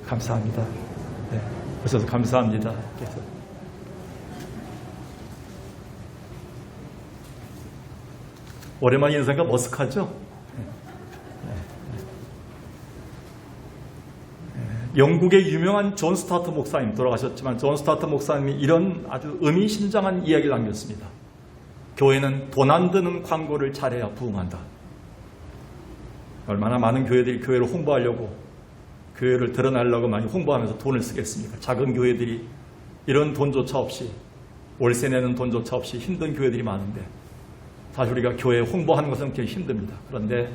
감사합니다. 네, 오셔서 감사합니다. 그래서 오랜만에 인사가 머쓱하죠? 영국의 유명한 존 스타트 목사님 돌아가셨지만 존 스타트 목사님이 이런 아주 의미심장한 이야기를 남겼습니다. 교회는 돈 안 드는 광고를 잘해야 부흥한다. 얼마나 많은 교회들이 교회를 홍보하려고 교회를 드러내려고 많이 홍보하면서 돈을 쓰겠습니까? 작은 교회들이 이런 돈조차 없이 월세 내는 돈조차 없이 힘든 교회들이 많은데 사실 우리가 교회 홍보하는 것은 굉장히 힘듭니다. 그런데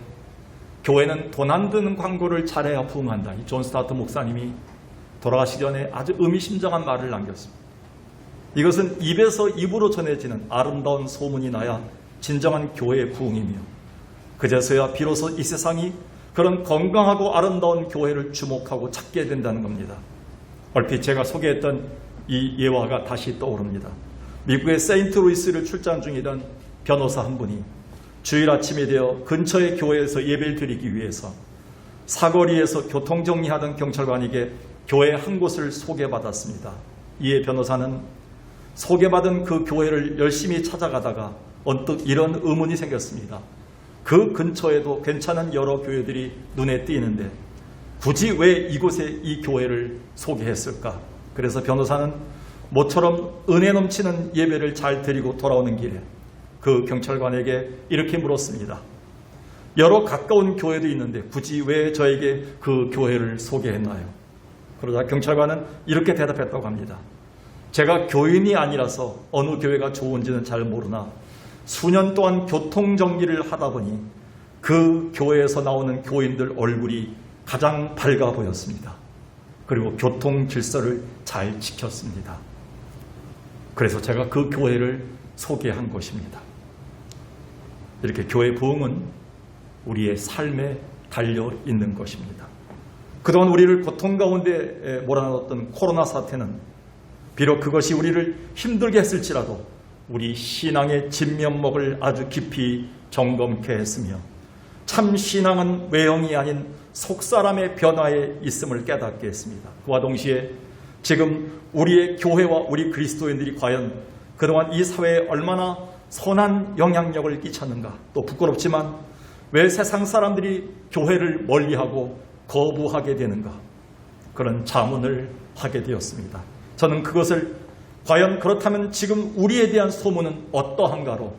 교회는 돈 안 드는 광고를 잘해야 부흥한다. 이 존 스타트 목사님이 돌아가시기 전에 아주 의미심장한 말을 남겼습니다. 이것은 입에서 입으로 전해지는 아름다운 소문이 나야 진정한 교회의 부흥이며 그제서야 비로소 이 세상이 그런 건강하고 아름다운 교회를 주목하고 찾게 된다는 겁니다. 얼핏 제가 소개했던 이 예화가 다시 떠오릅니다. 미국의 세인트루이스를 출장 중이던 변호사 한 분이 주일 아침이 되어 근처의 교회에서 예배를 드리기 위해서 사거리에서 교통정리하던 경찰관에게 교회 한 곳을 소개받았습니다. 이에 변호사는 소개받은 그 교회를 열심히 찾아가다가 언뜻 이런 의문이 생겼습니다. 그 근처에도 괜찮은 여러 교회들이 눈에 띄는데 굳이 왜 이곳에 이 교회를 소개했을까? 그래서 변호사는 모처럼 은혜 넘치는 예배를 잘 드리고 돌아오는 길에 그 경찰관에게 이렇게 물었습니다. 여러 가까운 교회도 있는데 굳이 왜 저에게 그 교회를 소개했나요? 그러자 경찰관은 이렇게 대답했다고 합니다. 제가 교인이 아니라서 어느 교회가 좋은지는 잘 모르나 수년 동안 교통정리를 하다 보니 그 교회에서 나오는 교인들 얼굴이 가장 밝아 보였습니다. 그리고 교통 질서를 잘 지켰습니다. 그래서 제가 그 교회를 소개한 것입니다. 이렇게 교회 부흥은 우리의 삶에 달려 있는 것입니다. 그동안 우리를 고통 가운데 몰아넣었던 코로나 사태는 비록 그것이 우리를 힘들게 했을지라도 우리 신앙의 진면목을 아주 깊이 점검케 했으며 참 신앙은 외형이 아닌 속사람의 변화에 있음을 깨닫게 했습니다. 그와 동시에 지금 우리의 교회와 우리 그리스도인들이 과연 그동안 이 사회에 얼마나 선한 영향력을 끼쳤는가. 또 부끄럽지만 왜 세상 사람들이 교회를 멀리하고 거부하게 되는가. 그런 자문을 하게 되었습니다. 저는 그것을 과연 그렇다면 지금 우리에 대한 소문은 어떠한가로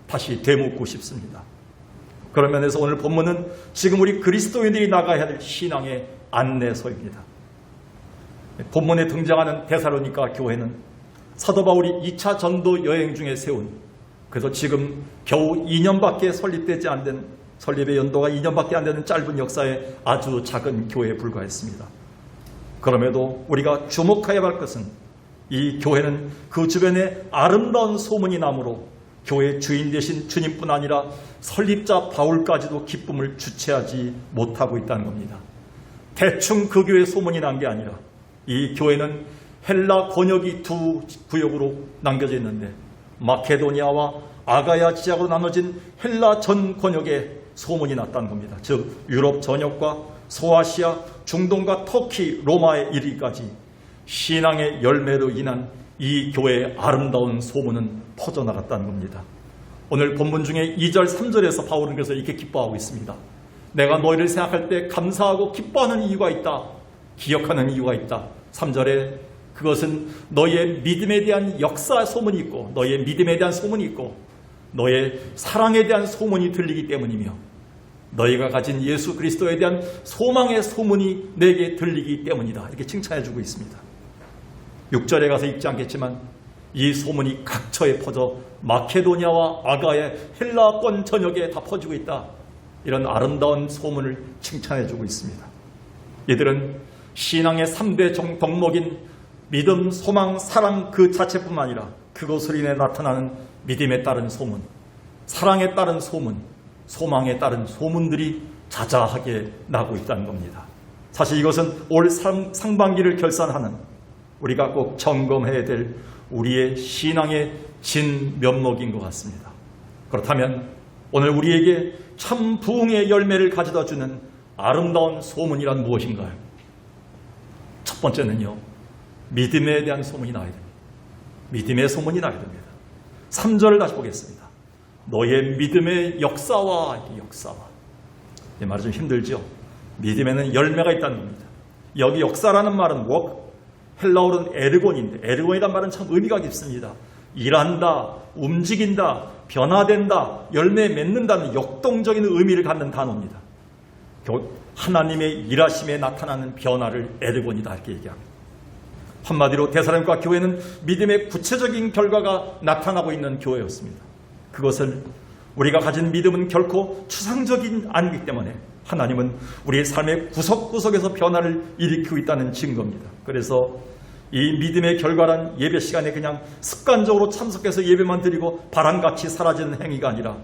다시 되묻고 싶습니다. 그런 면에서 오늘 본문은 지금 우리 그리스도인들이 나가야 할 신앙의 안내서입니다. 본문에 등장하는 데살로니가 교회는 사도 바울이 2차 전도 여행 중에 세운, 그래서 지금 겨우 2년밖에 설립되지 않는, 설립의 연도가 2년밖에 안 되는 짧은 역사에 아주 작은 교회에 불과했습니다. 그럼에도 우리가 주목해야 할 것은 이 교회는 그 주변에 아름다운 소문이 나므로 교회 주인 되신 주님뿐 아니라 설립자 바울까지도 기쁨을 주체하지 못하고 있다는 겁니다. 대충 그 교회 소문이 난 게 아니라 이 교회는 헬라 권역이 두 구역으로 남겨져 있는데 마케도니아와 아가야 지역으로 나눠진 헬라 전 권역에 소문이 났다는 겁니다. 즉 유럽 전역과 소아시아, 중동과 터키, 로마에 이르기까지 신앙의 열매로 인한 이 교회의 아름다운 소문은 퍼져나갔다는 겁니다. 오늘 본문 중에 2절, 3절에서 바울은 그래서 이렇게 기뻐하고 있습니다. 내가 너희를 생각할 때 감사하고 기뻐하는 이유가 있다. 기억하는 이유가 있다. 3절에 그것은 너희의 믿음에 대한 역사 소문이 있고 너희의 믿음에 대한 소문이 있고 너의 사랑에 대한 소문이 들리기 때문이며 너희가 가진 예수 그리스도에 대한 소망의 소문이 내게 들리기 때문이다. 이렇게 칭찬해주고 있습니다. 6절에 가서 읽지 않겠지만 이 소문이 각처에 퍼져 마케도니아와 아가의 헬라권 전역에 다 퍼지고 있다. 이런 아름다운 소문을 칭찬해주고 있습니다. 이들은 신앙의 3대 덕목인 믿음, 소망, 사랑 그 자체뿐만 아니라 그것으로 인해 나타나는 믿음에 따른 소문, 사랑에 따른 소문, 소망에 따른 소문들이 자자하게 나고 있다는 겁니다. 사실 이것은 올 상반기를 결산하는 우리가 꼭 점검해야 될 우리의 신앙의 진면목인 것 같습니다. 그렇다면 오늘 우리에게 참 부흥의 열매를 가져다 주는 아름다운 소문이란 무엇인가요? 첫 번째는요, 믿음에 대한 소문이 나야 됩니다. 믿음의 소문이 나야 됩니다. 3절을 다시 보겠습니다. 너의 믿음의 역사와 역사와. 이 말이 좀 힘들죠. 믿음에는 열매가 있다는 겁니다. 여기 역사라는 말은 헬라어로는 에르곤인데, 에르곤이란 말은 참 의미가 깊습니다. 일한다, 움직인다, 변화된다, 열매 맺는다는 역동적인 의미를 갖는 단어입니다. 하나님의 일하심에 나타나는 변화를 에르곤이다 이렇게 얘기합니다. 한마디로 데살로니가 교회는 믿음의 구체적인 결과가 나타나고 있는 교회였습니다. 그것을 우리가 가진 믿음은 결코 추상적인 아니기 때문에 하나님은 우리의 삶의 구석구석에서 변화를 일으키고 있다는 증거입니다. 그래서 이 믿음의 결과란 예배 시간에 그냥 습관적으로 참석해서 예배만 드리고 바람같이 사라지는 행위가 아니라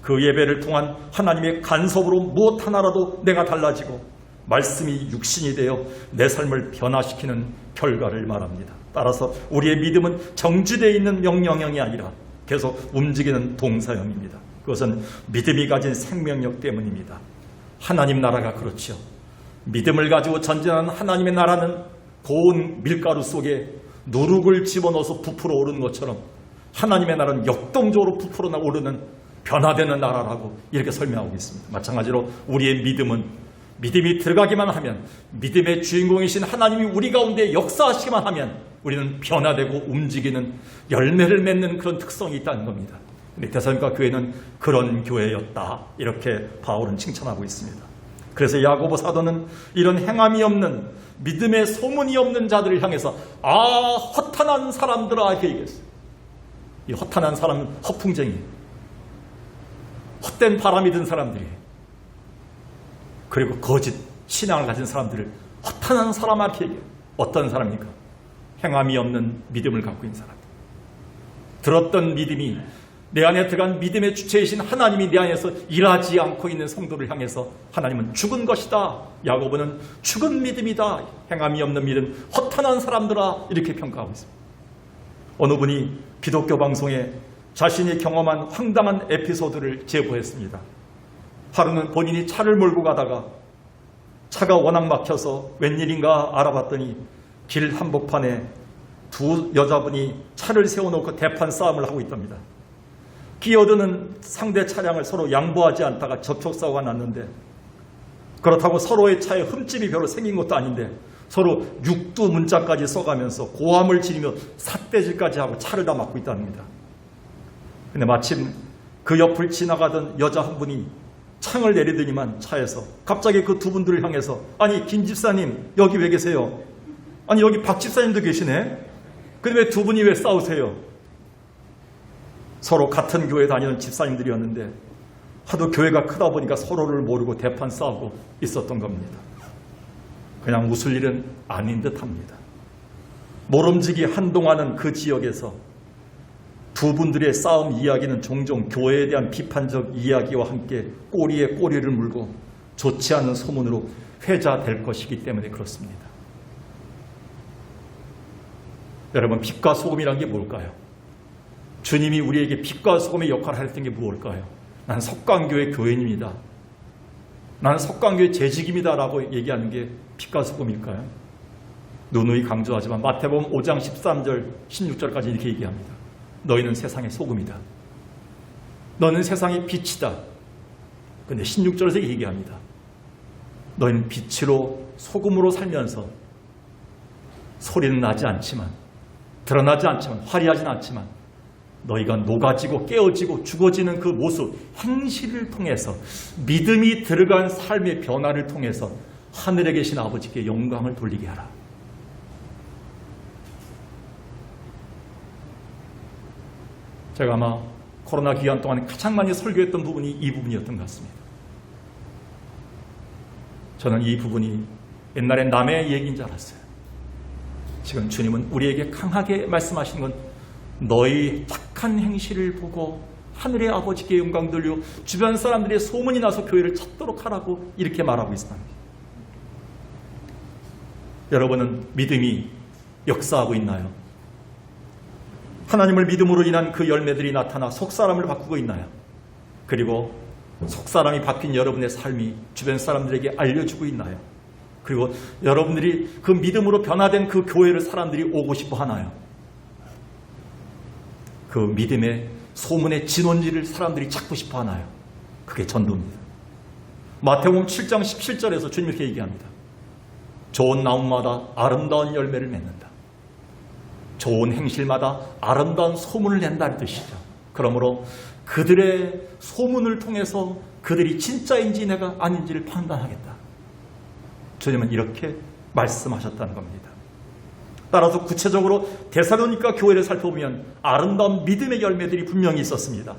그 예배를 통한 하나님의 간섭으로 무엇 하나라도 내가 달라지고 말씀이 육신이 되어 내 삶을 변화시키는 결과를 말합니다. 따라서 우리의 믿음은 정지되어 있는 명령형이 아니라 계속 움직이는 동사형입니다. 그것은 믿음이 가진 생명력 때문입니다. 하나님 나라가 그렇죠. 믿음을 가지고 전진하는 하나님의 나라는 고운 밀가루 속에 누룩을 집어넣어서 부풀어 오르는 것처럼 하나님의 나라는 역동적으로 부풀어 오르는 변화되는 나라라고 이렇게 설명하고 있습니다. 마찬가지로 우리의 믿음이 들어가기만 하면, 믿음의 주인공이신 하나님이 우리 가운데 역사하시기만 하면 우리는 변화되고 움직이는 열매를 맺는 그런 특성이 있다는 겁니다. 근데 데살로니가 교회는 그런 교회였다 이렇게 바울은 칭찬하고 있습니다. 그래서 야고보 사도는 이런 행함이 없는, 믿음의 소문이 없는 자들을 향해서 허탄한 사람들아 이렇게 얘기했어요. 이 허탄한 사람은 허풍쟁이, 헛된 바람이 든 사람들이에요. 그리고 거짓 신앙을 가진 사람들을 허탄한 사람아 이렇게 얘기해요. 어떤 사람입니까? 행함이 없는 믿음을 갖고 있는 사람. 들었던 믿음이, 내 안에 들어간 믿음의 주체이신 하나님이 내 안에서 일하지 않고 있는 성도를 향해서 하나님은 죽은 것이다. 야고보는 죽은 믿음이다. 행함이 없는 믿음, 허탄한 사람들아 이렇게 평가하고 있습니다. 어느 분이 기독교 방송에 자신이 경험한 황당한 에피소드를 제보했습니다. 하루는 본인이 차를 몰고 가다가 차가 워낙 막혀서 웬일인가 알아봤더니 길 한복판에 두 여자분이 차를 세워놓고 대판 싸움을 하고 있답니다. 끼어드는 상대 차량을 서로 양보하지 않다가 접촉사고가 났는데, 그렇다고 서로의 차에 흠집이 별로 생긴 것도 아닌데 서로 육두 문자까지 써가면서 고함을 지르며 삿대질까지 하고 차를 다 막고 있답니다. 근데 마침 그 옆을 지나가던 여자 한 분이 창을 내리더니만 차에서 갑자기 그 두 분들을 향해서, 아니 김 집사님 여기 왜 계세요? 아니 여기 박 집사님도 계시네? 근데 왜 두 분이 왜 싸우세요? 서로 같은 교회 다니는 집사님들이었는데 하도 교회가 크다 보니까 서로를 모르고 대판 싸우고 있었던 겁니다. 그냥 웃을 일은 아닌 듯합니다. 모름지기 한동안은 그 지역에서 두 분들의 싸움 이야기는 종종 교회에 대한 비판적 이야기와 함께 꼬리에 꼬리를 물고 좋지 않은 소문으로 회자될 것이기 때문에 그렇습니다. 여러분, 빛과 소금이란 게 뭘까요? 주님이 우리에게 빛과 소금의 역할을 했던 게 무엇일까요? 나는 석강교회 교인입니다. 나는 석강교회 재직입니다 라고 얘기하는 게 빛과 소금일까요? 누누이 강조하지만 마태복음 5장 13절 16절까지 이렇게 얘기합니다. 너희는 세상의 소금이다. 너는 세상의 빛이다. 그런데 16절에서 얘기합니다. 너희는 빛으로 소금으로 살면서 소리는 나지 않지만, 드러나지 않지만, 화려하진 않지만 너희가 녹아지고 깨어지고 죽어지는 그 모습, 행실을 통해서, 믿음이 들어간 삶의 변화를 통해서 하늘에 계신 아버지께 영광을 돌리게 하라. 제가 아마 코로나 기간 동안 가장 많이 설교했던 부분이 이 부분이었던 것 같습니다. 저는 이 부분이 옛날에 남의 얘기인 줄 알았어요. 지금 주님은 우리에게 강하게 말씀하시는 건 너희 착한 행실을 보고 하늘의 아버지께 영광 돌려 주변 사람들의 소문이 나서 교회를 찾도록 하라고 이렇게 말하고 있습니다. 여러분은 믿음이 역사하고 있나요? 하나님을 믿음으로 인한 그 열매들이 나타나 속사람을 바꾸고 있나요? 그리고 속사람이 바뀐 여러분의 삶이 주변 사람들에게 알려주고 있나요? 그리고 여러분들이 그 믿음으로 변화된 그 교회를 사람들이 오고 싶어 하나요? 그 믿음의 소문의 진원지를 사람들이 찾고 싶어 하나요? 그게 전도입니다. 마태복음 7장 17절에서 주님 이렇게 얘기합니다. 좋은 나무마다 아름다운 열매를 맺는다. 좋은 행실마다 아름다운 소문을 낸다는 뜻이죠. 그러므로 그들의 소문을 통해서 그들이 진짜인지 내가 아닌지를 판단하겠다. 주님은 이렇게 말씀하셨다는 겁니다. 따라서 구체적으로 데살로니가 교회를 살펴보면 아름다운 믿음의 열매들이 분명히 있었습니다.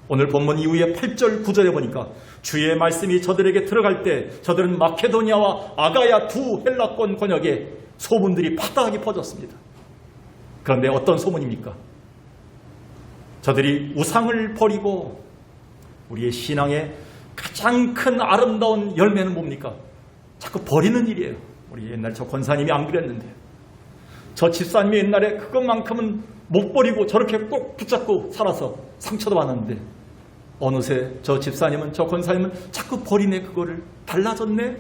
오늘 본문 이후에 8절 9절에 보니까 주의 말씀이 저들에게 들어갈 때 저들은 마케도니아와 아가야 두 헬라권 권역에 소문들이 파다하게 퍼졌습니다. 그런데 어떤 소문입니까? 저들이 우상을 버리고 우리의 신앙의 가장 큰 아름다운 열매는 뭡니까? 자꾸 버리는 일이에요. 우리 옛날 저 권사님이 안 그랬는데 저 집사님이 옛날에 그것만큼은 못 버리고 저렇게 꼭 붙잡고 살아서 상처도 받았는데 어느새 저 집사님은 저 권사님은 자꾸 버리네. 그거를 달라졌네.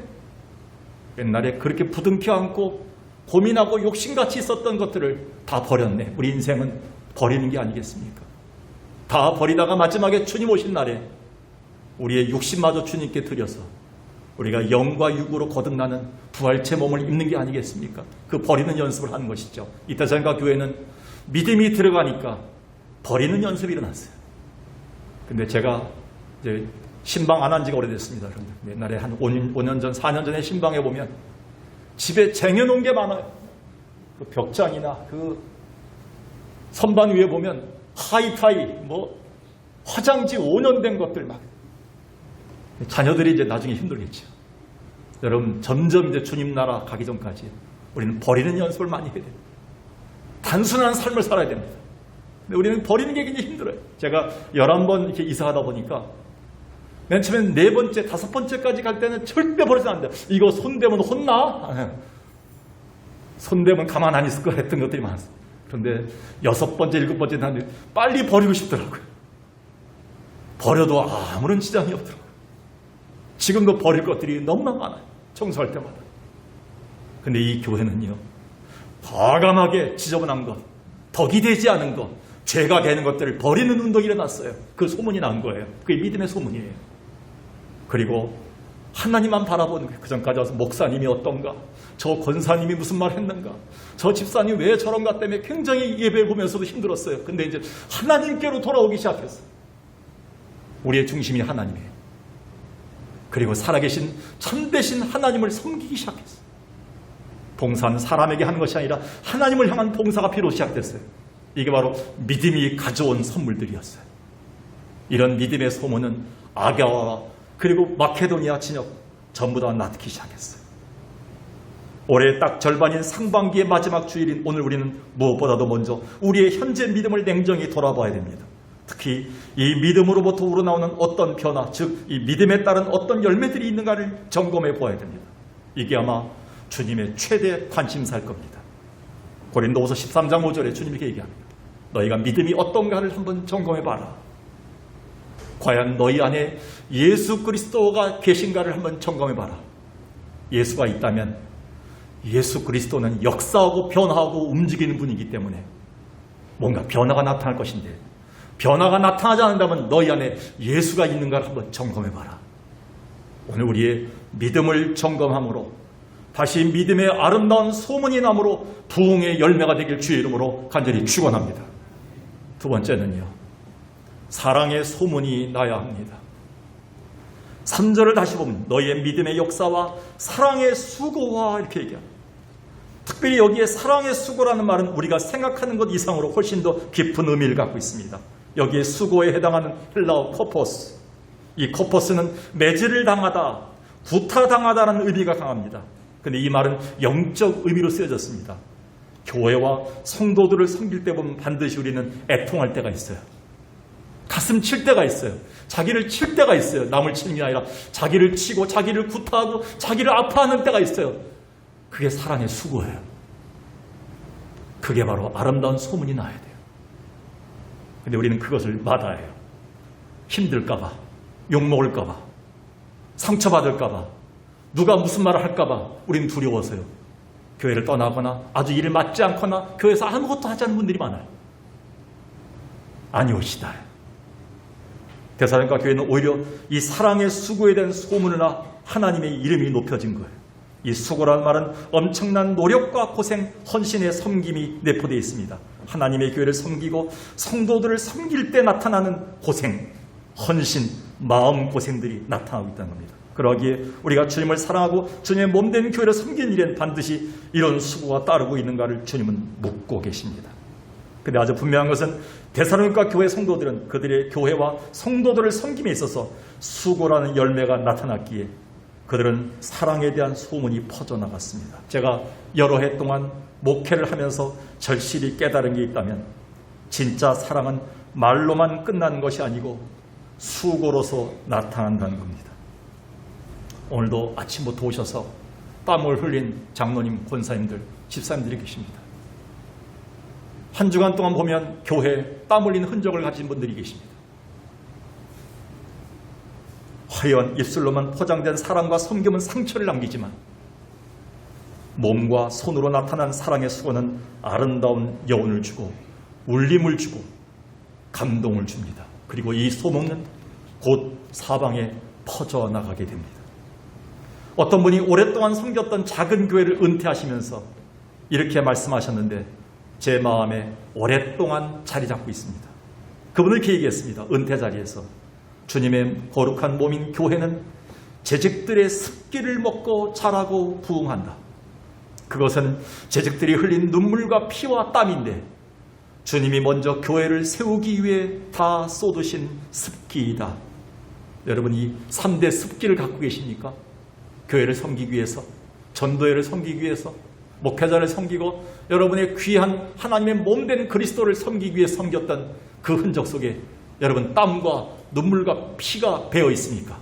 옛날에 그렇게 부둥켜 안고 고민하고 욕심같이 있었던 것들을 다 버렸네. 우리 인생은 버리는 게 아니겠습니까? 다 버리다가 마지막에 주님 오신 날에 우리의 욕심마저 주님께 드려서 우리가 영과 육으로 거듭나는 부활체 몸을 입는 게 아니겠습니까? 그 버리는 연습을 하는 것이죠. 이 데살로니가 교회는 믿음이 들어가니까 버리는 연습이 일어났어요. 근데 제가 이제 신방 안 한 지가 오래됐습니다. 그런데 옛날에 한 5년 전, 4년 전에 신방에 보면 집에 쟁여놓은 게 많아요. 그 벽장이나 그 선반 위에 보면 하이파이, 뭐 화장지 5년 된 것들 막. 자녀들이 이제 나중에 힘들겠죠. 여러분 점점 이제 주님 나라 가기 전까지 우리는 버리는 연습을 많이 해야 돼요. 단순한 삶을 살아야 됩니다. 근데 우리는 버리는 게 굉장히 힘들어요. 제가 11번 이렇게 이사하다 보니까 맨 처음엔 4번째, 5번째까지 갈 때는 절대 버리지 않는다. 이거 손대면 혼나? 손대면 가만 안 있을 거 했던 것들이 많았어요. 그런데 6번째, 7번째 되는데 빨리 버리고 싶더라고요. 버려도 아무런 지장이 없더라고요. 지금도 버릴 것들이 너무나 많아요. 청소할 때마다. 근데 이 교회는요, 과감하게 지저분한 것, 덕이 되지 않은 것, 죄가 되는 것들을 버리는 운동이 일어났어요. 그 소문이 난 거예요. 그게 믿음의 소문이에요. 그리고 하나님만 바라보는 거예요. 그 전까지 와서 목사님이 어떤가, 저 권사님이 무슨 말 했는가, 저 집사님 왜 저런가 때문에 굉장히 예배를 보면서도 힘들었어요. 근데 이제 하나님께로 돌아오기 시작했어요. 우리의 중심이 하나님이에요. 그리고 살아계신 참되신 하나님을 섬기기 시작했어요. 봉사는 사람에게 하는 것이 아니라 하나님을 향한 봉사가 비로소 시작됐어요. 이게 바로 믿음이 가져온 선물들이었어요. 이런 믿음의 소문은 아가와 그리고 마케도니아 진영 전부 다 낳기 시작했어요. 올해 딱 절반인 상반기의 마지막 주일인 오늘 우리는 무엇보다도 먼저 우리의 현재 믿음을 냉정히 돌아봐야 됩니다. 특히 이 믿음으로부터 우러나오는 어떤 변화, 즉 이 믿음에 따른 어떤 열매들이 있는가를 점검해 보아야 됩니다. 이게 아마 주님의 최대 관심사일 겁니다. 고린도후서 13장 5절에 주님이 이렇게 얘기합니다. 너희가 믿음이 어떤가를 한번 점검해 봐라. 과연 너희 안에 예수 그리스도가 계신가를 한번 점검해 봐라. 예수가 있다면 예수 그리스도는 역사하고 변화하고 움직이는 분이기 때문에 뭔가 변화가 나타날 것인데, 변화가 나타나지 않는다면 너희 안에 예수가 있는가를 한번 점검해 봐라. 오늘 우리의 믿음을 점검함으로 다시 믿음의 아름다운 소문이 남으로 부흥의 열매가 되길 주의 이름으로 간절히 축원합니다. 두 번째는요, 사랑의 소문이 나야 합니다. 3절을 다시 보면 너희의 믿음의 역사와 사랑의 수고와 이렇게 얘기합니다. 특별히 여기에 사랑의 수고라는 말은 우리가 생각하는 것 이상으로 훨씬 더 깊은 의미를 갖고 있습니다. 여기에 수고에 해당하는 헬라어 코포스, 이 코포스는 매질을 당하다, 구타당하다는 의미가 강합니다. 그런데 이 말은 영적 의미로 쓰여졌습니다. 교회와 성도들을 섬길 때 보면 반드시 우리는 애통할 때가 있어요. 가슴 칠 때가 있어요. 자기를 칠 때가 있어요. 남을 치는 게 아니라 자기를 치고 자기를 구타하고 자기를 아파하는 때가 있어요. 그게 사랑의 수고예요. 그게 바로 아름다운 소문이 나야 돼요. 근데 우리는 그것을 마다해요. 힘들까봐, 욕먹을까봐, 상처받을까봐, 누가 무슨 말을 할까봐 우리는 두려워서요. 교회를 떠나거나 아주 일을 맞지 않거나 교회에서 아무것도 하지 않는 분들이 많아요. 아니오시다. 데살로니가 교회는 오히려 이 사랑의 수고에 대한 소문으로 하나님의 이름이 높여진 거예요. 이 수고라는 말은 엄청난 노력과 고생, 헌신의 섬김이 내포되어 있습니다. 하나님의 교회를 섬기고 성도들을 섬길 때 나타나는 고생, 헌신, 마음고생들이 나타나고 있다는 겁니다. 그러기에 우리가 주님을 사랑하고 주님의 몸된 교회를 섬기는 일엔 반드시 이런 수고가 따르고 있는가를 주님은 묻고 계십니다. 그런데 아주 분명한 것은 데살로니가 교회 성도들은 그들의 교회와 성도들을 섬김에 있어서 수고라는 열매가 나타났기에 그들은 사랑에 대한 소문이 퍼져나갔습니다. 제가 여러 해 동안 목회를 하면서 절실히 깨달은 게 있다면 진짜 사랑은 말로만 끝나는 것이 아니고 수고로서 나타난다는 겁니다. 오늘도 아침부터 오셔서 땀을 흘린 장로님, 권사님들, 집사님들이 계십니다. 한 주간 동안 보면 교회에 땀 흘린 흔적을 가진 분들이 계십니다. 화려한 입술로만 포장된 사랑과 섬김은 상처를 남기지만 몸과 손으로 나타난 사랑의 수고는 아름다운 여운을 주고 울림을 주고 감동을 줍니다. 그리고 이 소문은 곧 사방에 퍼져나가게 됩니다. 어떤 분이 오랫동안 섬겼던 작은 교회를 은퇴하시면서 이렇게 말씀하셨는데 제 마음에 오랫동안 자리 잡고 있습니다. 그분은 이렇게 얘기했습니다. 은퇴 자리에서 주님의 거룩한 몸인 교회는 재직들의 습기를 먹고 자라고 부흥한다. 그것은 재직들이 흘린 눈물과 피와 땀인데 주님이 먼저 교회를 세우기 위해 다 쏟으신 습기이다. 여러분 이 3대 습기를 갖고 계십니까? 교회를 섬기기 위해서, 전도회를 섬기기 위해서, 목회자를 섬기고 여러분의 귀한 하나님의 몸된 그리스도를 섬기기 위해 섬겼던 그 흔적 속에 여러분 땀과 눈물과 피가 배어 있습니까?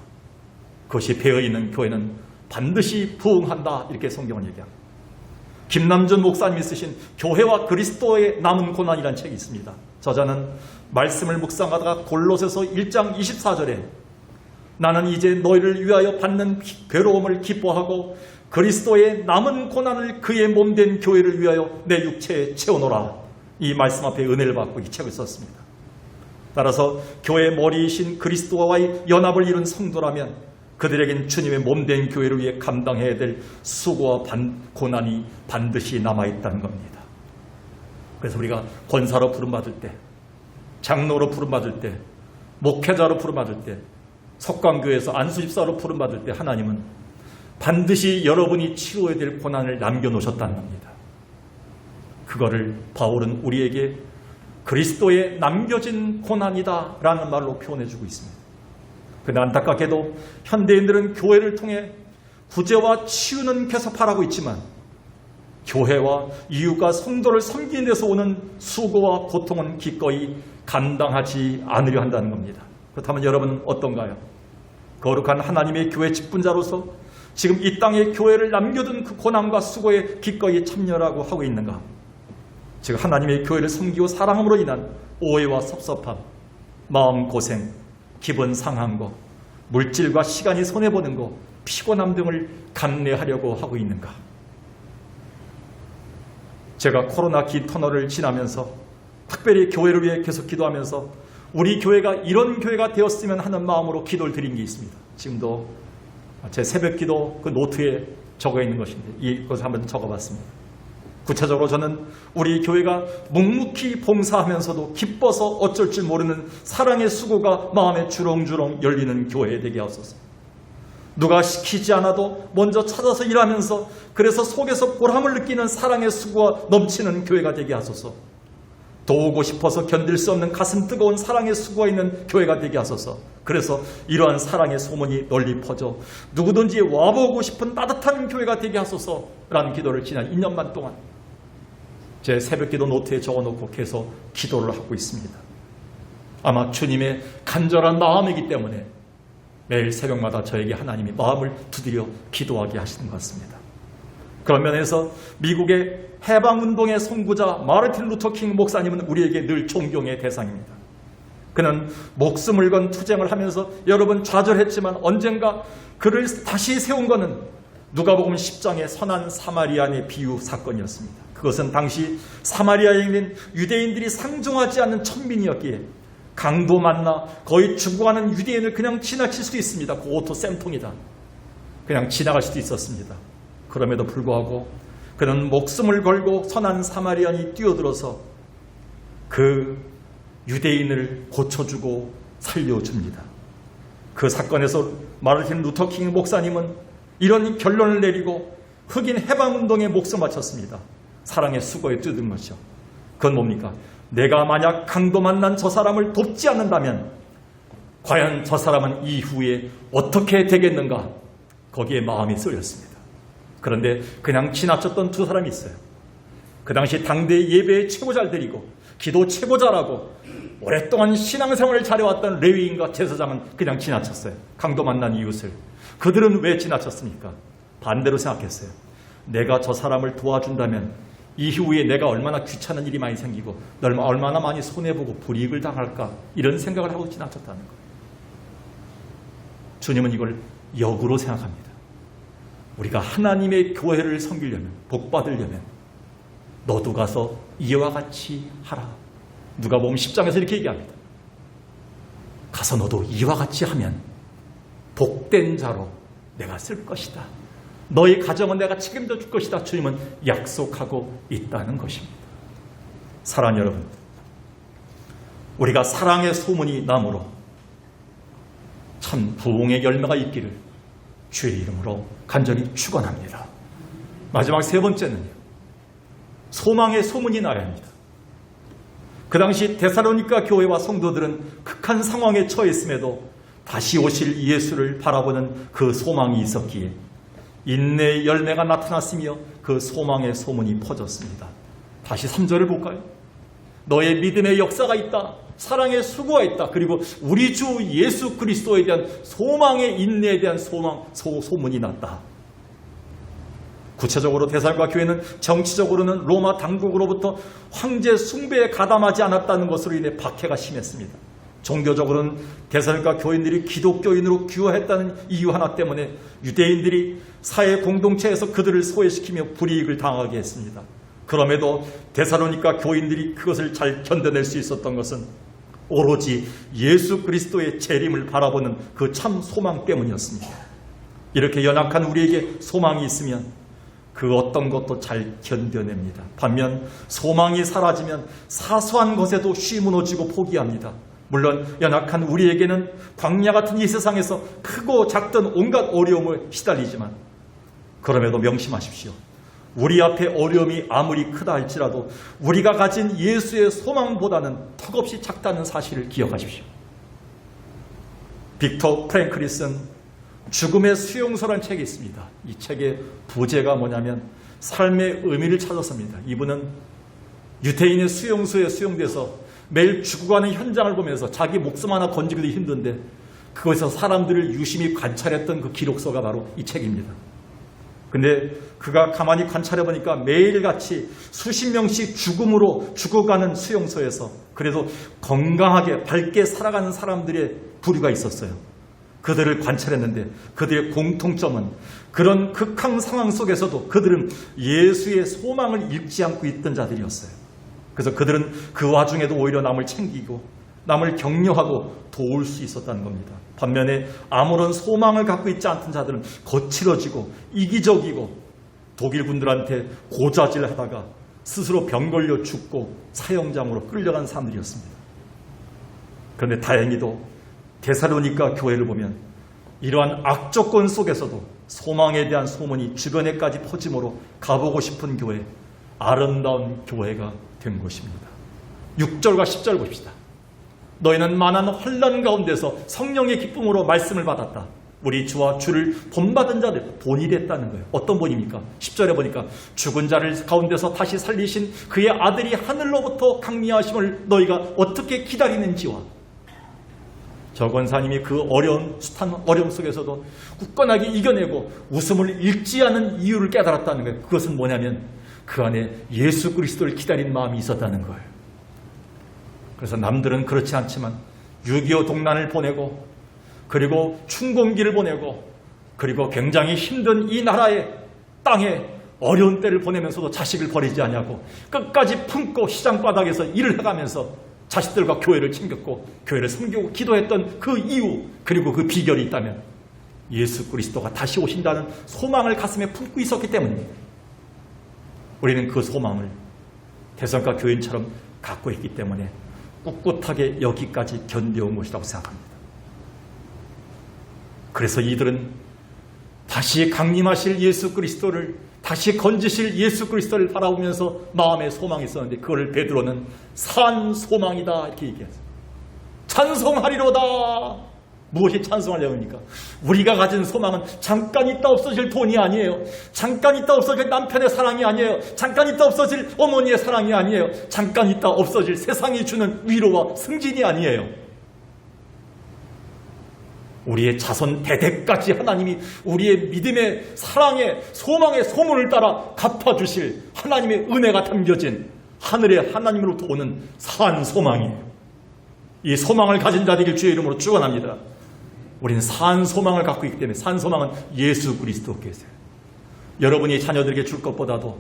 그것이 배어 있는 교회는 반드시 부흥한다. 이렇게 성경은 얘기합니다. 김남준 목사님이 쓰신 교회와 그리스도의 남은 고난이라는 책이 있습니다. 저자는 말씀을 묵상하다가 골로새서 1장 24절에 나는 이제 너희를 위하여 받는 괴로움을 기뻐하고 그리스도의 남은 고난을 그의 몸된 교회를 위하여 내 육체에 채워놓으라. 이 말씀 앞에 은혜를 받고 이 책을 썼습니다. 따라서 교회의 머리이신 그리스도와의 연합을 이룬 성도라면 그들에겐 주님의 몸된 교회를 위해 감당해야 될 수고와 고난이 반드시 남아있다는 겁니다. 그래서 우리가 권사로 부름받을 때, 장로로 부름받을 때, 목회자로 부름받을 때, 석광교회에서 안수집사로 부름받을 때 하나님은 반드시 여러분이 치료해야 될 고난을 남겨놓으셨다는 겁니다. 그거를 바울은 우리에게 그리스도의 남겨진 고난이다 라는 말로 표현해주고 있습니다. 그런데 안타깝게도 현대인들은 교회를 통해 구제와 치유는 계속 바라고 있지만 교회와 이웃과 성도를 섬기는 데서 오는 수고와 고통은 기꺼이 감당하지 않으려 한다는 겁니다. 그렇다면 여러분은 어떤가요? 거룩한 하나님의 교회 직분자로서 지금 이 땅에 교회를 남겨둔 그 고난과 수고에 기꺼이 참여하고 하고 있는가? 즉 하나님의 교회를 섬기고 사랑함으로 인한 오해와 섭섭함, 마음고생, 기분 상한 거, 물질과 시간이 손해보는 거, 피곤함 등을 감내하려고 하고 있는가? 제가 코로나 기 터널을 지나면서 특별히 교회를 위해 계속 기도하면서 우리 교회가 이런 교회가 되었으면 하는 마음으로 기도를 드린 게 있습니다. 지금도 제 새벽 기도 그 노트에 적어 있는 것인데 이것을 한번 적어봤습니다. 구체적으로 저는 우리 교회가 묵묵히 봉사하면서도 기뻐서 어쩔 줄 모르는 사랑의 수고가 마음에 주렁주렁 열리는 교회 되게 하소서. 누가 시키지 않아도 먼저 찾아서 일하면서 그래서 속에서 보람을 느끼는 사랑의 수고가 넘치는 교회가 되게 하소서. 도우고 싶어서 견딜 수 없는 가슴 뜨거운 사랑의 수고가 있는 교회가 되게 하소서. 그래서 이러한 사랑의 소문이 널리 퍼져 누구든지 와보고 싶은 따뜻한 교회가 되게 하소서라는 기도를 지난 2년만 동안 제 새벽기도 노트에 적어놓고 계속 기도를 하고 있습니다. 아마 주님의 간절한 마음이기 때문에 매일 새벽마다 저에게 하나님이 마음을 두드려 기도하게 하시는 것 같습니다. 그런 면에서 미국의 해방운동의 선구자 마르틴 루터 킹 목사님은 우리에게 늘 존경의 대상입니다. 그는 목숨을 건 투쟁을 하면서 여러분 좌절했지만 언젠가 그를 다시 세운 것은 누가복음 10장의 선한 사마리아인의 비유 사건이었습니다. 그것은 당시 사마리아에 있는 유대인들이 상종하지 않는 천민이었기에 강도 만나 거의 죽어가는 유대인을 그냥 지나칠 수도 있습니다. 그것도 쌤통이다. 그냥 지나갈 수도 있었습니다. 그럼에도 불구하고 그는 목숨을 걸고 선한 사마리아인이 뛰어들어서 그 유대인을 고쳐주고 살려줍니다. 그 사건에서 마르틴 루터 킹 목사님은 이런 결론을 내리고 흑인 해방운동에 목숨 바쳤습니다. 사랑의 수고에 뛰어든 것이죠. 그건 뭡니까? 내가 만약 강도 만난 저 사람을 돕지 않는다면 과연 저 사람은 이후에 어떻게 되겠는가? 거기에 마음이 쏠렸습니다. 그런데 그냥 지나쳤던 두 사람이 있어요. 그 당시 당대 예배의 최고자들이고 기도 최고자라고 오랫동안 신앙생활을 잘해왔던 레위인과 제사장은 그냥 지나쳤어요. 강도 만난 이웃을. 그들은 왜 지나쳤습니까? 반대로 생각했어요. 내가 저 사람을 도와준다면 이후에 내가 얼마나 귀찮은 일이 많이 생기고 얼마나 많이 손해보고 불이익을 당할까, 이런 생각을 하고 지나쳤다는 거예요. 주님은 이걸 역으로 생각합니다. 우리가 하나님의 교회를 섬기려면, 복받으려면 너도 가서 이와 같이 하라. 누가복음 10장에서 이렇게 얘기합니다. 가서 너도 이와 같이 하면 복된 자로 내가 쓸 것이다. 너희 가정은 내가 책임져 줄 것이다. 주님은 약속하고 있다는 것입니다. 사랑하는 여러분, 우리가 사랑의 소문이 남으로 참 부흥의 열매가 있기를 주의 이름으로 간절히 축원합니다. 마지막 세 번째는요, 소망의 소문이 나야 합니다. 그 당시 데살로니가 교회와 성도들은 극한 상황에 처했음에도 다시 오실 예수를 바라보는 그 소망이 있었기에 인내의 열매가 나타났으며 그 소망의 소문이 퍼졌습니다. 다시 3절을 볼까요? 너의 믿음의 역사가 있다. 사랑의 수고가 있다. 그리고 우리 주 예수 그리스도에 대한 소망의 인내에 대한 소문이 났다. 구체적으로 데살로니가 교회는 정치적으로는 로마 당국으로부터 황제 숭배에 가담하지 않았다는 것으로 인해 박해가 심했습니다. 종교적으로는 데살로니가 교인들이 기독교인으로 귀화했다는 이유 하나 때문에 유대인들이 사회 공동체에서 그들을 소외시키며 불이익을 당하게 했습니다. 그럼에도 데살로니가 교인들이 그것을 잘 견뎌낼 수 있었던 것은 오로지 예수 그리스도의 재림을 바라보는 그 참 소망 때문이었습니다. 이렇게 연약한 우리에게 소망이 있으면 그 어떤 것도 잘 견뎌냅니다. 반면 소망이 사라지면 사소한 것에도 쉬무너지고 포기합니다. 물론 연약한 우리에게는 광야 같은 이 세상에서 크고 작던 온갖 어려움을 시달리지만 그럼에도 명심하십시오. 우리 앞에 어려움이 아무리 크다 할지라도 우리가 가진 예수의 소망보다는 턱없이 작다는 사실을 기억하십시오. 빅터 프랭클이 쓴 죽음의 수용소라는 책이 있습니다. 이 책의 부제가 뭐냐면 삶의 의미를 찾았습니다. 이분은 유태인의 수용소에 수용돼서 매일 죽어가는 현장을 보면서 자기 목숨 하나 건지기도 힘든데 그곳에서 사람들을 유심히 관찰했던 그 기록서가 바로 이 책입니다. 근데 그가 가만히 관찰해보니까 매일같이 수십 명씩 죽음으로 죽어가는 수용소에서 그래도 건강하게 밝게 살아가는 사람들의 부류가 있었어요. 그들을 관찰했는데 그들의 공통점은 그런 극한 상황 속에서도 그들은 예수의 소망을 잃지 않고 있던 자들이었어요. 그래서 그들은 그 와중에도 오히려 남을 챙기고 남을 격려하고 도울 수 있었다는 겁니다. 반면에 아무런 소망을 갖고 있지 않던 자들은 거칠어지고 이기적이고 독일 군들한테 고자질하다가 스스로 병 걸려 죽고 사형장으로 끌려간 사람들이었습니다. 그런데 다행히도 데살로니가 교회를 보면 이러한 악조건 속에서도 소망에 대한 소문이 주변에까지 퍼짐으로 가보고 싶은 교회, 아름다운 교회가 된 것입니다. 6절과 10절 봅시다. 너희는 많은 환난 가운데서 성령의 기쁨으로 말씀을 받았다. 우리 주와 주를 본받은 자들, 본이 됐다는 거예요. 어떤 본입니까? 10절에 보니까 죽은 자를 가운데서 다시 살리신 그의 아들이 하늘로부터 강림하심을 너희가 어떻게 기다리는지와 저 권사님이 그 어려운 숱한 어려움 속에서도 굳건하게 이겨내고 웃음을 잃지 않은 이유를 깨달았다는 거예요. 그것은 뭐냐면 그 안에 예수 그리스도를 기다린 마음이 있었다는 거예요. 그래서 남들은 그렇지 않지만 6.25 동란을 보내고 그리고 춘공기를 보내고 그리고 굉장히 힘든 이 나라의 땅에 어려운 때를 보내면서도 자식을 버리지 아니하고 끝까지 품고 시장 바닥에서 일을 해가면서 자식들과 교회를 챙겼고 교회를 섬기고 기도했던 그 이유, 그리고 그 비결이 있다면 예수 그리스도가 다시 오신다는 소망을 가슴에 품고 있었기 때문입니다. 우리는 그 소망을 대성가 교인처럼 갖고 있기 때문에 꿋꿋하게 여기까지 견뎌온 것이라고 생각합니다. 그래서 이들은 다시 강림하실 예수 그리스도를, 다시 건지실 예수 그리스도를 바라보면서 마음에 소망이 있었는데 그걸 베드로는 산 소망이다 이렇게 얘기했어요. 찬송하리로다. 무엇이 찬송하려니까? 우리가 가진 소망은 잠깐 있다 없어질 돈이 아니에요. 잠깐 있다 없어질 남편의 사랑이 아니에요. 잠깐 있다 없어질 어머니의 사랑이 아니에요. 잠깐 있다 없어질 세상이 주는 위로와 승진이 아니에요. 우리의 자손 대대까지 하나님이 우리의 믿음의 사랑의 소망의 소문을 따라 갚아주실 하나님의 은혜가 담겨진 하늘의 하나님으로부터 오는 산 소망이에요. 이 소망을 가진 자들이 주의 이름으로 축원합니다. 우리는 산 소망을 갖고 있기 때문에 산 소망은 예수 그리스도께서요. 여러분이 자녀들에게 줄 것보다도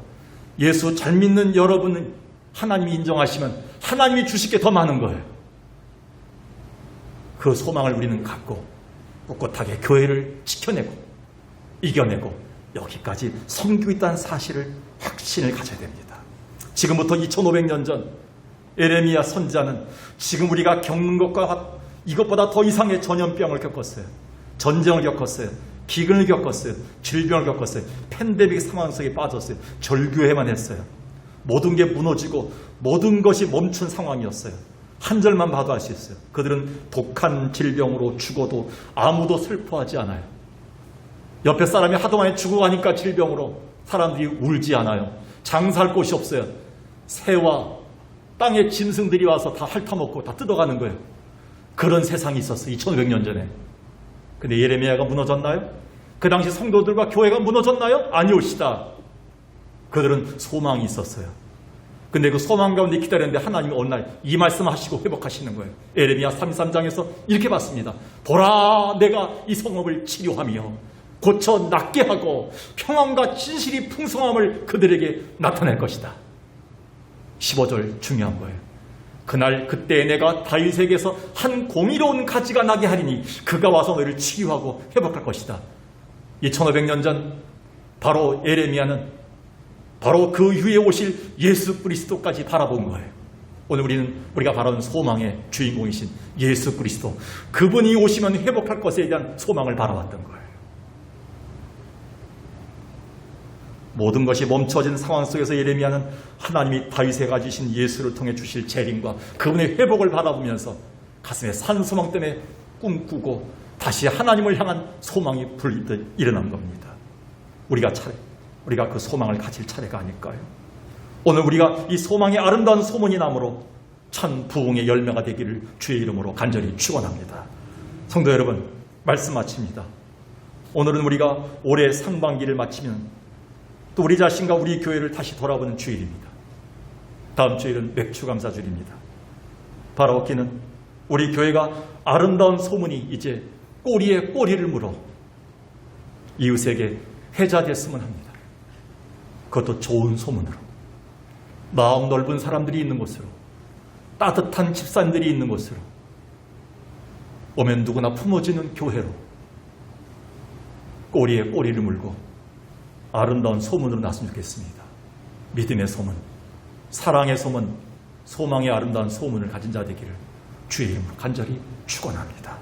예수 잘 믿는 여러분은 하나님이 인정하시면 하나님이 주실 게 더 많은 거예요. 그 소망을 우리는 갖고 꿋꿋하게 교회를 지켜내고 이겨내고 여기까지 섬기고 있다는 사실을 확신을 가져야 됩니다. 지금부터 2500년 전 에레미야 선지자는 지금 우리가 겪는 것과 이것보다 더 이상의 전염병을 겪었어요. 전쟁을 겪었어요. 기근을 겪었어요. 질병을 겪었어요. 팬데믹 상황 속에 빠졌어요. 절규해만 했어요. 모든 게 무너지고 모든 것이 멈춘 상황이었어요. 한 절만 봐도 알 수 있어요. 그들은 독한 질병으로 죽어도 아무도 슬퍼하지 않아요. 옆에 사람이 하도 많이 죽어가니까 질병으로 사람들이 울지 않아요. 장사할 곳이 없어요. 새와 땅의 짐승들이 와서 다 핥아먹고 다 뜯어가는 거예요. 그런 세상이 있었어요. 2500년 전에. 근데 예레미야가 무너졌나요? 그 당시 성도들과 교회가 무너졌나요? 아니옵시다. 그들은 소망이 있었어요. 근데 그 소망 가운데 기다렸는데 하나님이 어느 날 이 말씀하시고 회복하시는 거예요. 에레미야 33장에서 이렇게 봤습니다. 보라, 내가 이 성읍을 치료하며 고쳐 낫게 하고 평안과 진실이 풍성함을 그들에게 나타낼 것이다. 15절 중요한 거예요. 그날 그때 내가 다윗에게서 한 공의로운 가지가 나게 하리니 그가 와서 너희를 치유하고 회복할 것이다. 2500년 전 바로 에레미야는 바로 그 후에 오실 예수 그리스도까지 바라본 거예요. 오늘 우리가 바라는 소망의 주인공이신 예수 그리스도, 그분이 오시면 회복할 것에 대한 소망을 바라봤던 거예요. 모든 것이 멈춰진 상황 속에서 예레미야는 하나님이 다윗에 가지신 예수를 통해 주실 재림과 그분의 회복을 바라보면서 가슴에 산 소망 때문에 꿈꾸고 다시 하나님을 향한 소망이 불듯 일어난 겁니다. 우리가 그 소망을 가질 차례가 아닐까요? 오늘 우리가 이 소망의 아름다운 소문이 나므로 천 부흥의 열매가 되기를 주의 이름으로 간절히 축원합니다. 성도 여러분, 말씀 마칩니다. 오늘은 우리가 올해 상반기를 마치면 또 우리 자신과 우리 교회를 다시 돌아보는 주일입니다. 다음 주일은 맥주감사주일입니다. 바라옵기는 우리 교회가 아름다운 소문이 이제 꼬리에 꼬리를 물어 이웃에게 회자됐으면 합니다. 그것도 좋은 소문으로, 마음 넓은 사람들이 있는 곳으로, 따뜻한 집사님들이 있는 곳으로, 오면 누구나 품어지는 교회로 꼬리에 꼬리를 물고 아름다운 소문으로 났으면 좋겠습니다. 믿음의 소문, 사랑의 소문, 소망의 아름다운 소문을 가진 자 되기를 주의 이름으로 간절히 축원합니다.